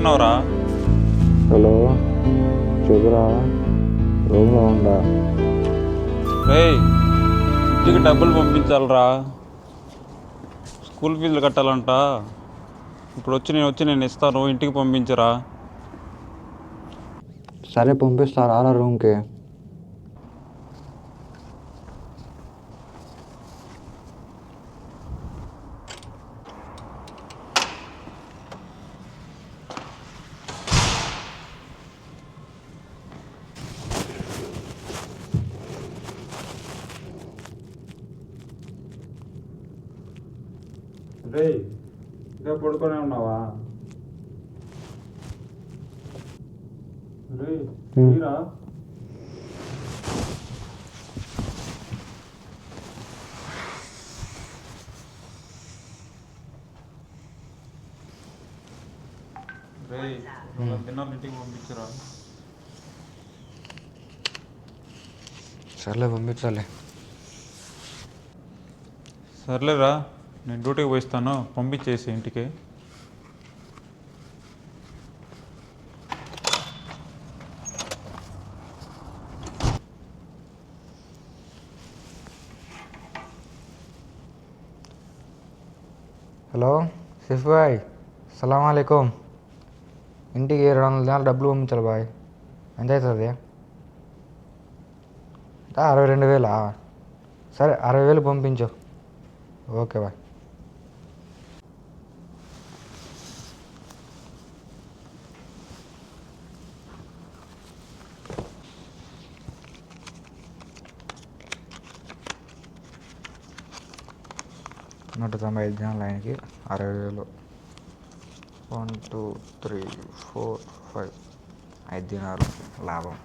ఎక్కడున్నావురా? హలో, చెబురా. రూమ్లో ఉందా? రేయ్, ఇంటికి డబ్బులు పంపించాలిరా. స్కూల్ ఫీజులు కట్టాలంట. ఇప్పుడు నేను ఇస్తాను, ఇంటికి పంపించరా. సరే, పంపిస్తారా రా రూమ్కి. రేయ్, ఇంకా పడుకొనే ఉన్నావా? రేయ్, తీరా. రేయ్, తిన్నాను, ఇంటికి పంపించరా. సర్లే, పంపించాలి. సర్లేరా, నేను డ్యూటీకి పోయిస్తాను, పంపించేసి ఇంటికి. హలో సిఫ్ బాయ్, సలాం అలైకుం. ఇంటికి 200 దినాలు డబ్బులు పంపించాలి బాయ్. ఎంత అవుతుంది? 62,000. సరే, 60,000 పంపించు. Okay bye. నూట 95 దినాలు ఆయనకి 60,000. 1 2 3 4 5 5 దినాలు లాభం.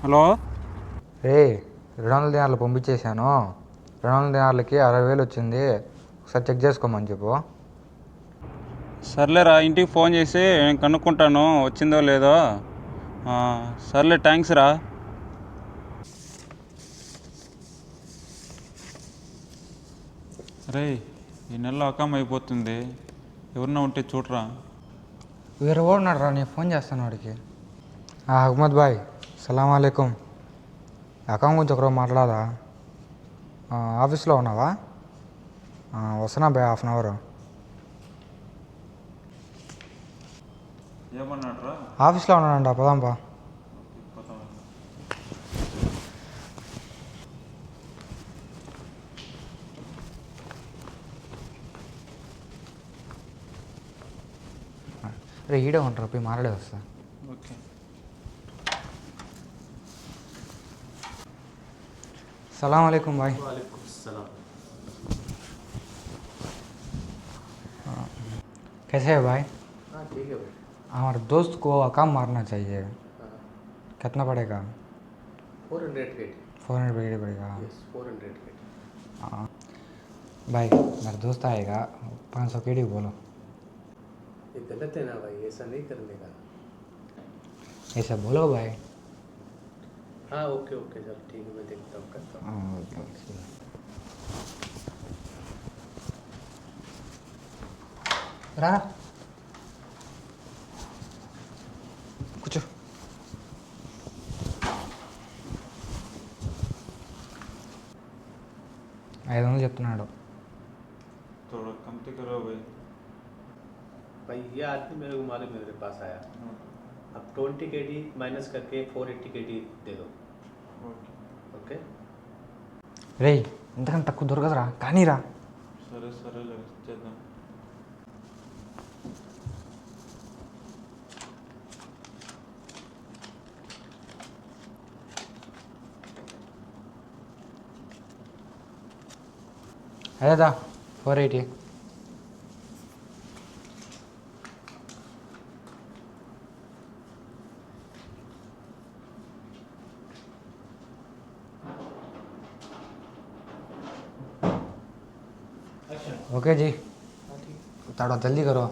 హలో. రే, 200 దినాలు పంపించేశాను. 200 దినాలకి 60,000 వచ్చింది. ఒకసారి చెక్ చేసుకోమని చెప్పు. సర్లేరా, ఇంటికి ఫోన్ చేసి నేను కనుక్కుంటాను వచ్చిందో లేదో. సర్లే, థ్యాంక్స్ రా. రే, ఈ నెలలో అకామ్ అయిపోతుంది, ఎవరన్నా ఉంటే చూడరా. వేరే వాడున్నాడు రా, నేను ఫోన్ చేస్తాను వాడికి. అహ్మద్ బాయ్, సలాం అలైకుం. అకౌంట్ గురించి ఒకరోజు మాట్లాడా. ఆఫీస్లో ఉన్నావా? వస్తున్నా బాయ్, హాఫ్ అన్ అవర్. ఏమన్నాడు రా? ఆఫీస్లో ఉన్నానంట, పదాంపా. రే, ఈడే ఉంటారు, పోయి మాట్లాడే వస్తా. ఓకే. सलाम वालेकुम भाई। वालेकुम सलाम। कैसे है भाई? हाँ ठीक है भाई। हमारे दोस्त को अकाम मारना चाहिए, हाँ कितना पड़ेगा? 400 केटी। 400 पेड़ पड़ेगा। यस 400 केटी। हाँ भाई, मेरा दोस्त आएगा, 500 केडी बोलो। ये गलत है ना भाई, ऐसा नहीं करने का। ऐसा बोलो भाई। हाँ ओके ओके, चल ठीक है, मैं देखता हूँ, करता हूँ। हाँ ओके ओके। రా కూర్చో. $500 చెప్తున్నాడు. थोड़ा कम तो करो भाई। भाई ये आदमी मेरे को मालूम मेरे पास आया, अब 20 केटी माइनस करके 480 केटी दे दो। ओके రే, ఇంతకంటే తక్కువ దొరకదురా, కానీ రా. సరే సరేలే, చేద్దాం. అదేదా 480. ओके जी, थोड़ा जल्दी करो.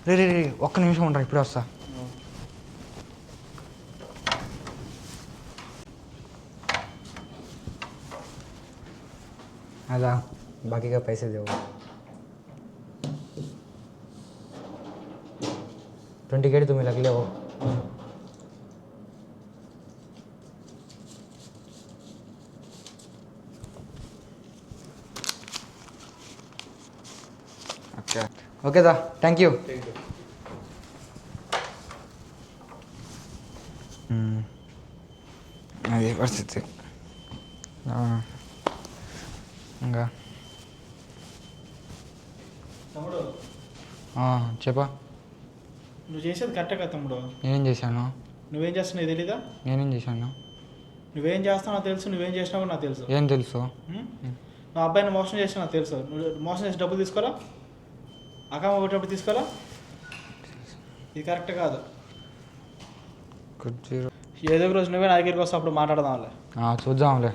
రే రే రే ఒక్క నిమిషం ఉండరా, ఇప్పుడే వస్తా. అదా బాకీగా పైసే దేవు 20 केडी तुम्ही लागले हो. ఓకే దా, థ్యాంక్ యూ. అదే పరిస్థితి. ఇంకా తమ్ముడు చెప్పా. నువ్వు చేసేది కరెక్టే కదా తమ్ముడు. నేనేం చేశాను? నువ్వేం చేస్తున్నావు తెలీదా? నేనేం చేశాను? నువ్వేం చేస్తావు నాకు తెలుసు, నువ్వేం చేసినావు నాకు తెలుసు. ఏం తెలుసు? నా అబ్బాయిని మోసం చేసినా నాకు తెలుసు. నువ్వు మోసం చేసి డబ్బులు తీసుకోరా, అకమ్మ కొట్టేటప్పుడు తీసుకోరా, ఇది కరెక్ట్ కాదు. ఏదో ఒక రోజు నువ్వే నా దగ్గరికి వస్తే అప్పుడు మాట్లాడదాంలే. చూద్దాంలే.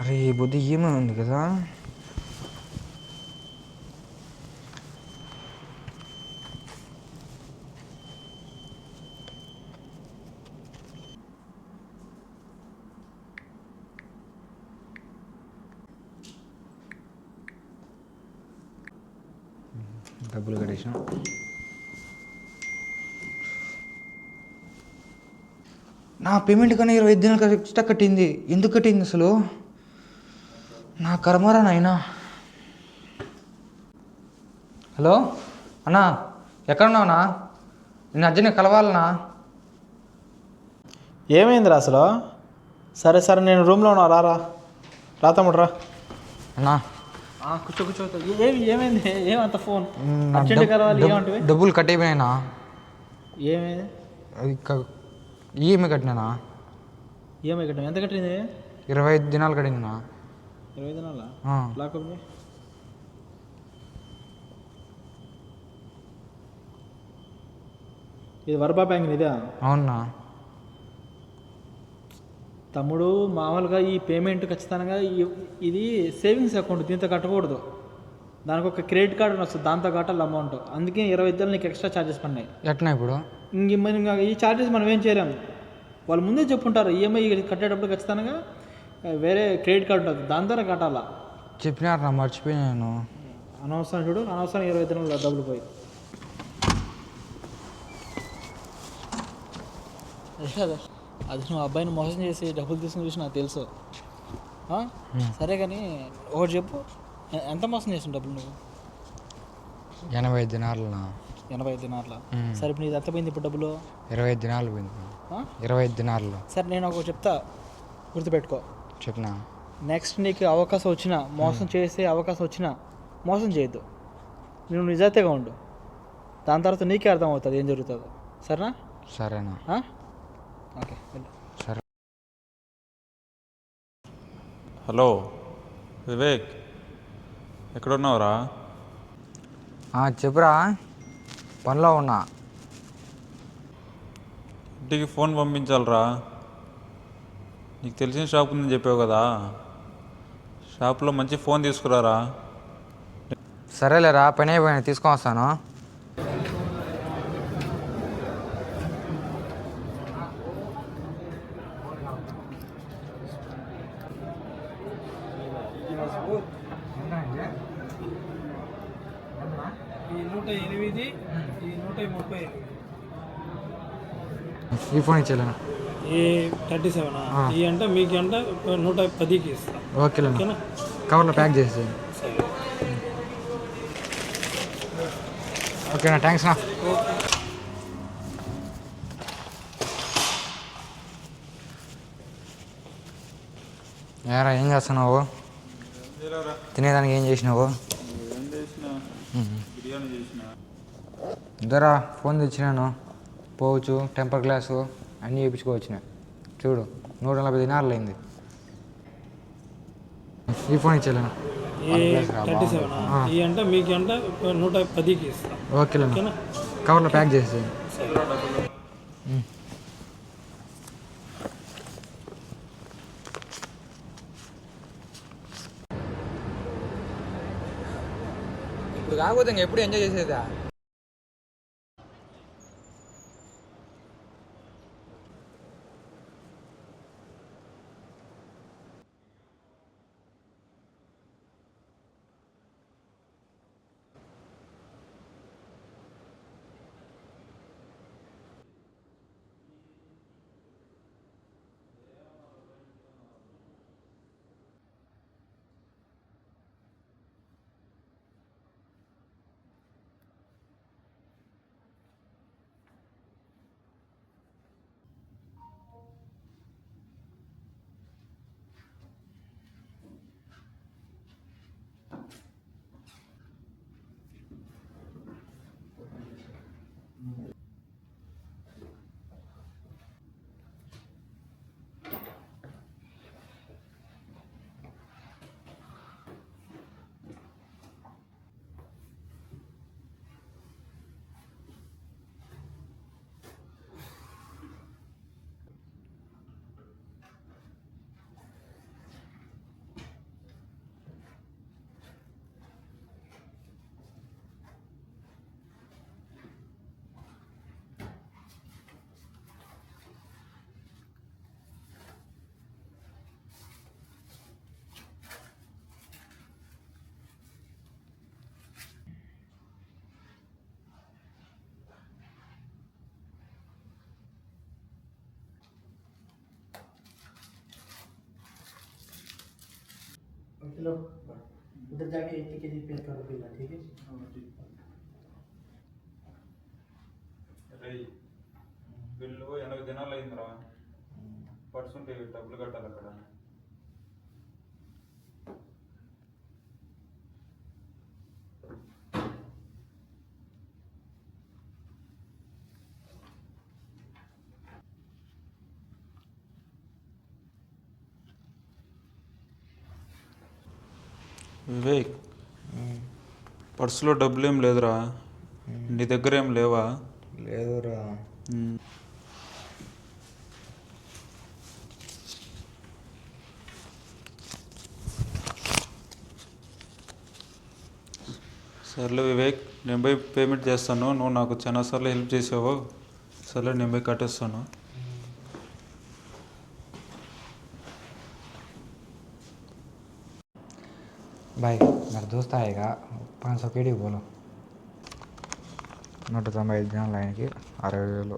అరే ఈ బుద్ధి ఏమీ ఉంది కదా. డబ్బులు కట్టేసిన. నా పేమెంట్ కన్నా 25 దినాలు ఎక్స్ట్రా కట్టింది. ఎందుకు కట్టింది అసలు? నా కర్మరా నాయనా. హలో అన్నా, ఎక్కడున్నావునా? నేను అర్జెంట్గా కలవాలనా? ఏమైందిరా అసలు? సరే సరే నేను రూమ్లో ఉన్నా, రారా రా తమ్ముడు రా. అన్నా కూర్చో కూర్చో. ఏమైంది? ఏమంత ఫోన్ అర్జెంట్ కలవాలి? ఏమంటే డబ్బులు కట్ అయిపోయినాయినా. ఏమైంది? అది ఈఎంఐ కట్టినానా? ఈఎంఐ కట్టినా? ఎంత కట్టింది? 25 దినాలు కట్టినా. 20 దినాలా? లాకప్ ఇది వరబా బ్యాంక్ ఇదా? అవునా తమ్ముడు, మామూలుగా ఈ పేమెంట్ ఖచ్చితంగా ఇది సేవింగ్స్ అకౌంట్, దీంతో కట్టకూడదు. దానికి ఒక క్రెడిట్ కార్డు వస్తుంది, దాంతో కట్టాలి అమౌంట్. అందుకే 20 దినాలు నీకు ఎక్స్ట్రా ఛార్జెస్ పడినాయి. ఎట్లా ఇప్పుడు? ఈ ఛార్జెస్ మనం ఏం చేయలేము. వాళ్ళు ముందే చెప్పుంటారు ఈఎంఐ కట్టేటప్పుడు ఖచ్చితంగా వేరే క్రెడిట్ కార్డు ఉంటుంది, దాని ద్వారా కట్టాలా. చెప్పినారు నా, మర్చిపోయాను. అనవసరం చూడు, అనవసరం 20 దినాలు డబ్బులు పోయి. అది నువ్వు అబ్బాయిని మోసం చేసి డబ్బులు తీసుకుని చూసి నాకు తెలుసు. సరే కానీ ఒకటి చెప్పు, ఎంత మోసం చేసిన డబ్బులు నువ్వు? 85 దినాలనా? 85 దినాల. సరే ఇప్పుడు నీది ఎంత పోయింది ఇప్పుడు డబ్బులు? 25 దినాలు పోయింది. 25 దినాలు. సరే నేను ఒకటి చెప్తా, గుర్తుపెట్టుకో. చెప్పినా? నెక్స్ట్ నీకు అవకాశం వచ్చినా, మోసం చేసే అవకాశం వచ్చినా మోసం చేయొద్దు. నువ్వు నిజాయితీగా ఉండు, దాని తర్వాత నీకే అర్థం అవుతుంది ఏం జరుగుతుందో. సరేనా? సరేనా? ఓకే సరే. హలో వివేక్, ఎక్కడున్నావురా? చెప్పురా, పనిలో ఉన్నా. ఇంటికి ఫోన్ పంపించాలరా. నీకు తెలిసిన షాప్ ఉందని చెప్పావు కదా, షాప్లో మంచి ఫోన్ తీసుకురారా. సరేలేరా, పని అయిపోయినా తీసుకొని వస్తాను. ఈ 108, ఈ 130, ఈ ఫోన్ ఇచ్చేలేనా? ఈ 37 ఈ అంటే మీకు అంటే 110కి ఇస్తాను. ఓకేనా, కవర్లో ప్యాక్ చేసి. ఓకేనా, థ్యాంక్స్ నా. ఏరా ఏం చేస్తున్నావు? తినేదానికి ఏం చేసినావు? ఇద్దరా ఫోన్ తెచ్చినాను, పోవచ్చు, టెంపర్ గ్లాసు అన్నీ వేయించుకోవచ్చిన. చూడు 140 దినాలు అయింది. ఈ ఫోన్ ఇచ్చేలేనా? ఈ అంటే మీకు అంటే 110కి ఇస్తాను. ఓకేనా, కవర్లో ప్యాక్ చేసి. ఇప్పుడు కాకపోతే ఇంక ఎప్పుడు ఎంజాయ్ చేసేదా? चलो उधर जाके 80 केजी पे कर देना, ठीक है? బిల్లు 80 దినాలు అయిందిరా. పర్సెంట్ డబ్బులు కట్టాలి అక్కడ. వివేక్, పర్సులో డబ్బులు ఏం లేదురా. నీ దగ్గర ఏం లేవా? లేదురా. సర్లే వివేక్, నేను పోయి పేమెంట్ చేస్తాను. నువ్వు నాకు చాలాసార్లు హెల్ప్ చేసావు. సర్లే, నేను పోయి కట్టేస్తాను. भाई मेरा दोस्त आएगा, 500 केडी बोलो. 195 దినాల లైన్కి 60,000.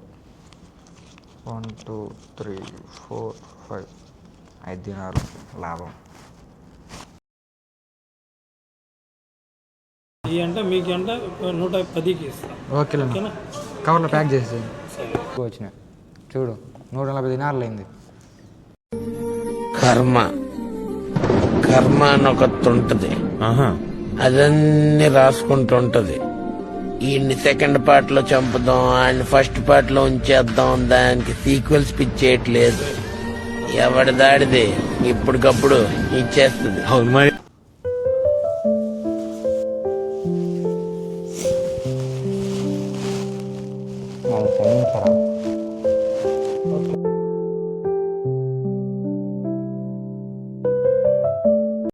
1 2 3 4 5 5 దినాలు లాభం. ఈ అంటే మీకు అంటే 110కి ఇస్తాం. ఓకేనా, కవర్లో ప్యాక్ చేసి వచ్చిన చూడు. 140 దినాలు అయింది. కర్మ కర్మ అని ఒకటి ఉంటది, అదన్నీ రాసుకుంటుంటది. ఈయన్ని సెకండ్ పార్ట్ లో చంపుదాం, ఆయన ఫస్ట్ పార్ట్ లో ఉంచేద్దాం, దానికి సీక్వెల్స్ పిచ్చేయట్లేదు. ఎవడి దాడిది ఇప్పటికప్పుడు ఇచ్చేస్తుంది. అవును మరి. అది చదివించారా?